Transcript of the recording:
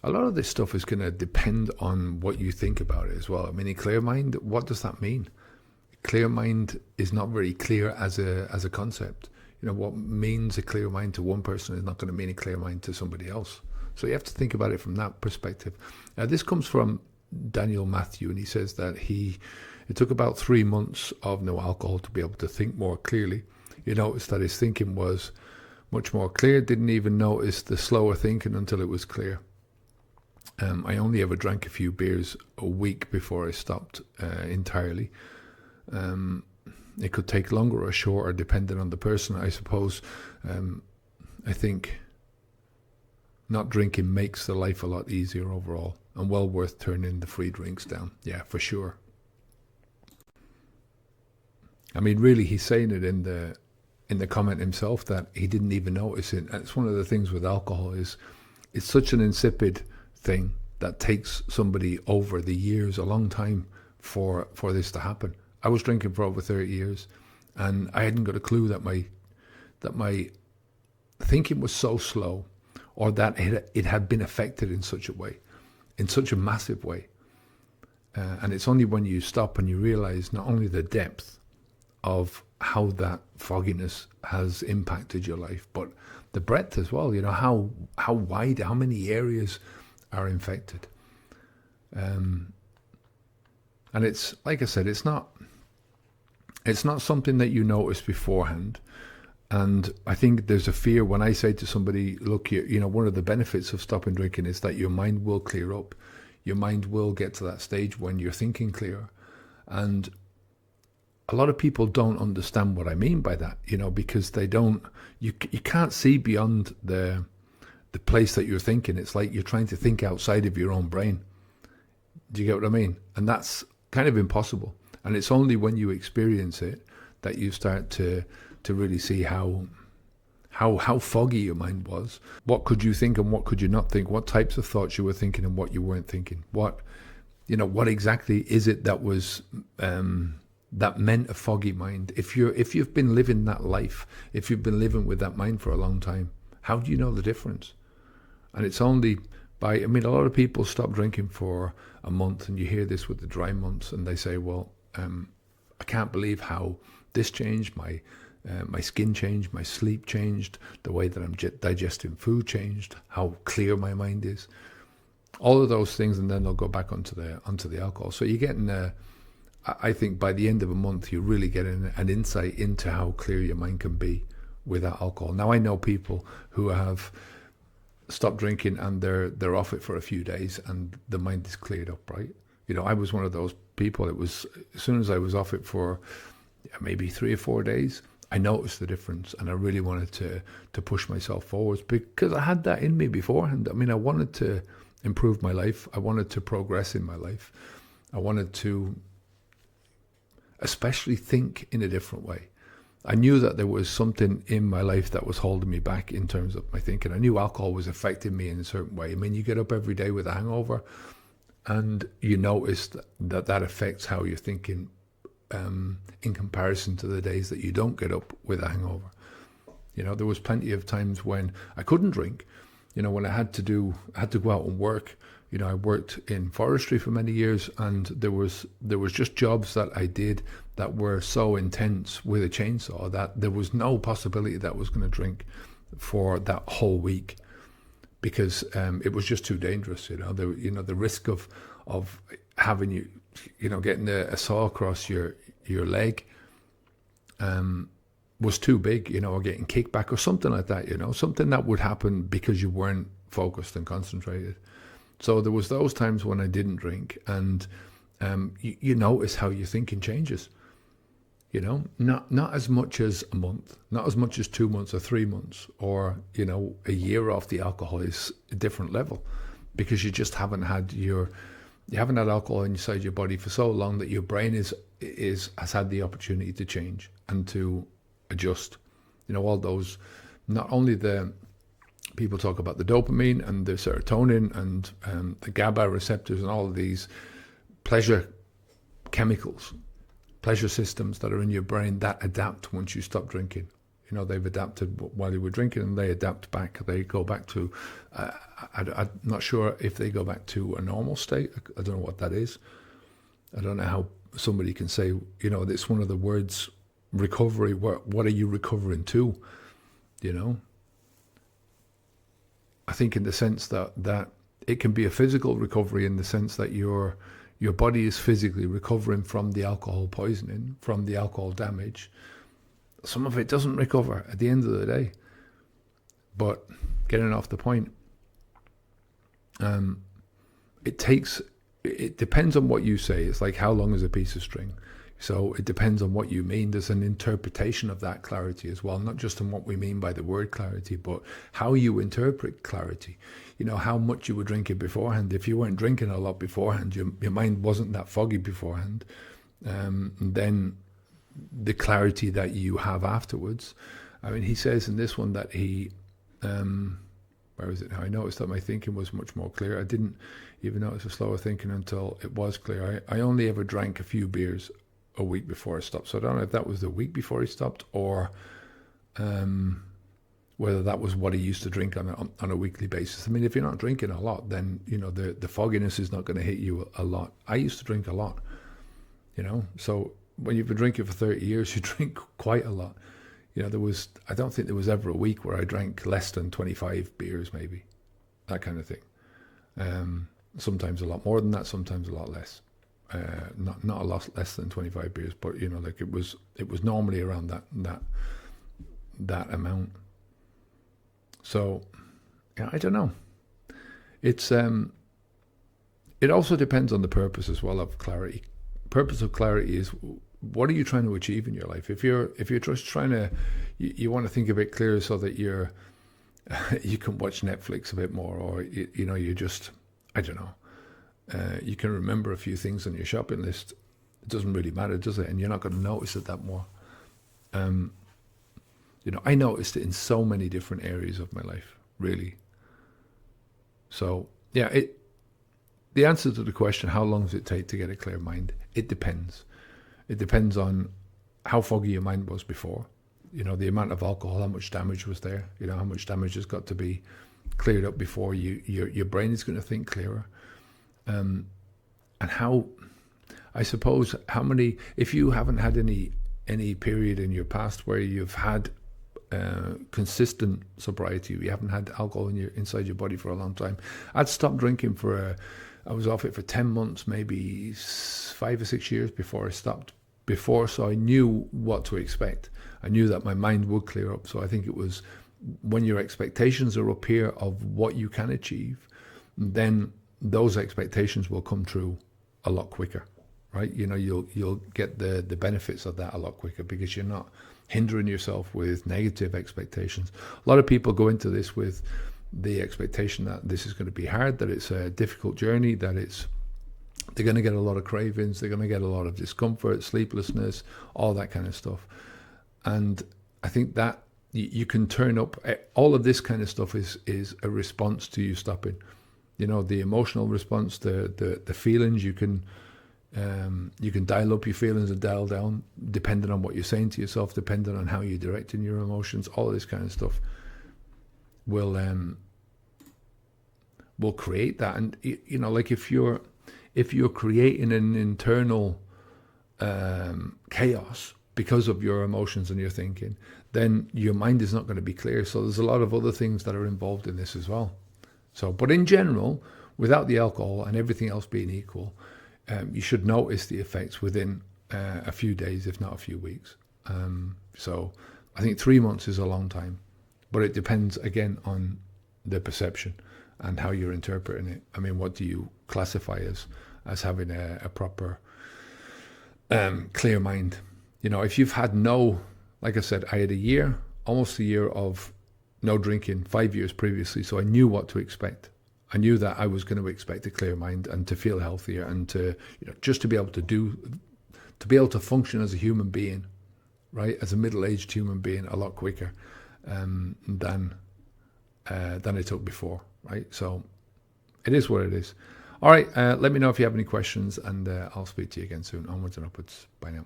a lot of this stuff is going to depend on what you think about it as well. I mean, a clear mind, what does that mean? Clear mind is not very clear as a concept. What means a clear mind to one person is not going to mean a clear mind to somebody else. So you have to think about it from that perspective. Now, this comes from Daniel Matthew, and he says that it took about 3 months of no alcohol to be able to think more clearly. You notice that his thinking was much more clear, didn't even notice the slower thinking until it was clear. I only ever drank a few beers a week before I stopped entirely. It could take longer or shorter depending on the person, I suppose. I think not drinking makes the life a lot easier overall, and well worth turning the free drinks down. Yeah, for sure. I mean, really, he's saying it in the comment himself that he didn't even notice it. That's one of the things with alcohol is it's such an insipid thing that takes somebody over the years, a long time for this to happen. I was drinking for over 30 years, and I hadn't got a clue that my thinking was so slow, or that it had been affected in such a way, in such a massive way. And it's only when you stop and you realize not only the depth of how that fogginess has impacted your life, but the breadth as well. How wide, how many areas are infected. And it's, like I said, it's not something that you notice beforehand. And I think there's a fear when I say to somebody, look, one of the benefits of stopping drinking is that your mind will clear up. Your mind will get to that stage when you're thinking clearer. And a lot of people don't understand what I mean by that, because you can't see beyond the place that you're thinking. It's like you're trying to think outside of your own brain. Do you get what I mean? And that's kind of impossible. And it's only when you experience it that you start to really see how foggy your mind was. What could you think and what could you not think? What types of thoughts you were thinking and what you weren't thinking? What exactly is it that was that meant a foggy mind? If you've been living that life, if you've been living with that mind for a long time, how do you know the difference? And it's only a lot of people stop drinking for a month, and you hear this with the dry months, and they say, well, I can't believe how this changed, my skin changed, my sleep changed, the way that I'm digesting food changed, how clear my mind is, all of those things, and then they'll go back onto the alcohol. So you're getting I think by the end of a month, you're really getting an insight into how clear your mind can be without alcohol. Now, I know people who have stopped drinking and they're off it for a few days and the mind is cleared up, right? I was one of those people. It was as soon as I was off it for maybe 3 or 4 days, I noticed the difference, and I really wanted to push myself forwards because I had that in me beforehand. I mean, I wanted to improve my life. I wanted to progress in my life. I wanted to especially think in a different way. I knew that there was something in my life that was holding me back in terms of my thinking. I knew alcohol was affecting me in a certain way. I mean, you get up every day with a hangover and you notice that affects how you're thinking in comparison to the days that you don't get up with a hangover. There was plenty of times when I couldn't drink, when I had to go out and work. I worked in forestry for many years, and there was just jobs that I did that were so intense with a chainsaw that there was no possibility that I was going to drink for that whole week because it was just too dangerous. The risk of having getting a saw across your leg was too big, or getting kickback or something like that. Something that would happen because you weren't focused and concentrated. So there was those times when I didn't drink, and you notice how your thinking changes. Not as much as a month, not as much as 2 months or 3 months, or a year off the alcohol is a different level, because you just haven't had alcohol inside your body for so long that your brain has had the opportunity to change and to adjust. All those, not only the people talk about the dopamine and the serotonin and the GABA receptors and all of these pleasure chemicals, pleasure systems that are in your brain that adapt once you stop drinking. They've adapted while they were drinking, and they adapt back. They go back to, I'm not sure if they go back to a normal state. I don't know what that is. I don't know how somebody can say, it's one of the words, recovery. What are you recovering to? I think in the sense that it can be a physical recovery, in the sense that your body is physically recovering from the alcohol poisoning, from the alcohol damage. Some of it doesn't recover at the end of the day. But getting off the point, it depends on what you say. It's like, how long is a piece of string? So it depends on what you mean. There's an interpretation of that clarity as well, not just on what we mean by the word clarity, but how you interpret clarity. How much you were drinking beforehand. If you weren't drinking a lot beforehand, your mind wasn't that foggy beforehand, then the clarity that you have afterwards. I mean, he says in this one that he, where is it now? I noticed that my thinking was much more clear. I didn't even notice a slower thinking until it was clear. I only ever drank a few beers a week before I stopped. So I don't know if that was the week before he stopped, or whether that was what he used to drink on a weekly basis. I mean, if you're not drinking a lot, then the fogginess is not going to hit you a lot. I used to drink a lot, so when you've been drinking for 30 years, you drink quite a lot. I don't think there was ever a week where I drank less than 25 beers, maybe, that kind of thing. Sometimes a lot more than that, sometimes a lot less. Not a lot less than 25 beers, but it was normally around that amount. So I don't know. It's it also depends on the purpose as well of clarity. Purpose of clarity is, what are you trying to achieve in your life? If you're just trying to, you want to think a bit clearer so that you can watch Netflix a bit more, or you're just, I don't know. You can remember a few things on your shopping list. It doesn't really matter, does it? And you're not going to notice it that more. I noticed it in so many different areas of my life, really. So, yeah, the answer to the question, how long does it take to get a clear mind? It depends. It depends on how foggy your mind was before. The amount of alcohol, how much damage was there. How much damage has got to be cleared up before your brain is going to think clearer. And how, I suppose, how many, if you haven't had any period in your past where you've had consistent sobriety, you haven't had alcohol inside your body for a long time. I'd stopped drinking I was off it for 10 months, maybe 5 or 6 years before I stopped. So I knew what to expect. I knew that my mind would clear up. So I think it was, when your expectations are up here of what you can achieve, then those expectations will come true a lot quicker, right? You'll get the benefits of that a lot quicker, because you're not hindering yourself with negative expectations. A lot of people go into this with the expectation that this is going to be hard, that it's a difficult journey, that they're going to get a lot of cravings, they're going to get a lot of discomfort, sleeplessness, all that kind of stuff. And I think that you can turn up, all of this kind of stuff is a response to you stopping. The emotional response, the feelings, you can dial up your feelings and dial down, depending on what you're saying to yourself, depending on how you're directing your emotions. All of this kind of stuff will create that. And like if you're creating an internal chaos because of your emotions and your thinking, then your mind is not going to be clear. So there's a lot of other things that are involved in this as well. So, but in general, without the alcohol and everything else being equal, you should notice the effects within a few days, if not a few weeks. So I think 3 months is a long time, but it depends again on the perception and how you're interpreting it. I mean, what do you classify as having a proper clear mind? If you've had like I said, I had almost a year of no drinking 5 years previously, so I knew what to expect. I knew that I was going to expect a clear mind and to feel healthier, and to just to be able to function as a human being, right, as a middle-aged human being, a lot quicker than it took before, right? So it is what it is. All right, let me know if you have any questions, and I'll speak to you again soon. Onwards and upwards. Bye now.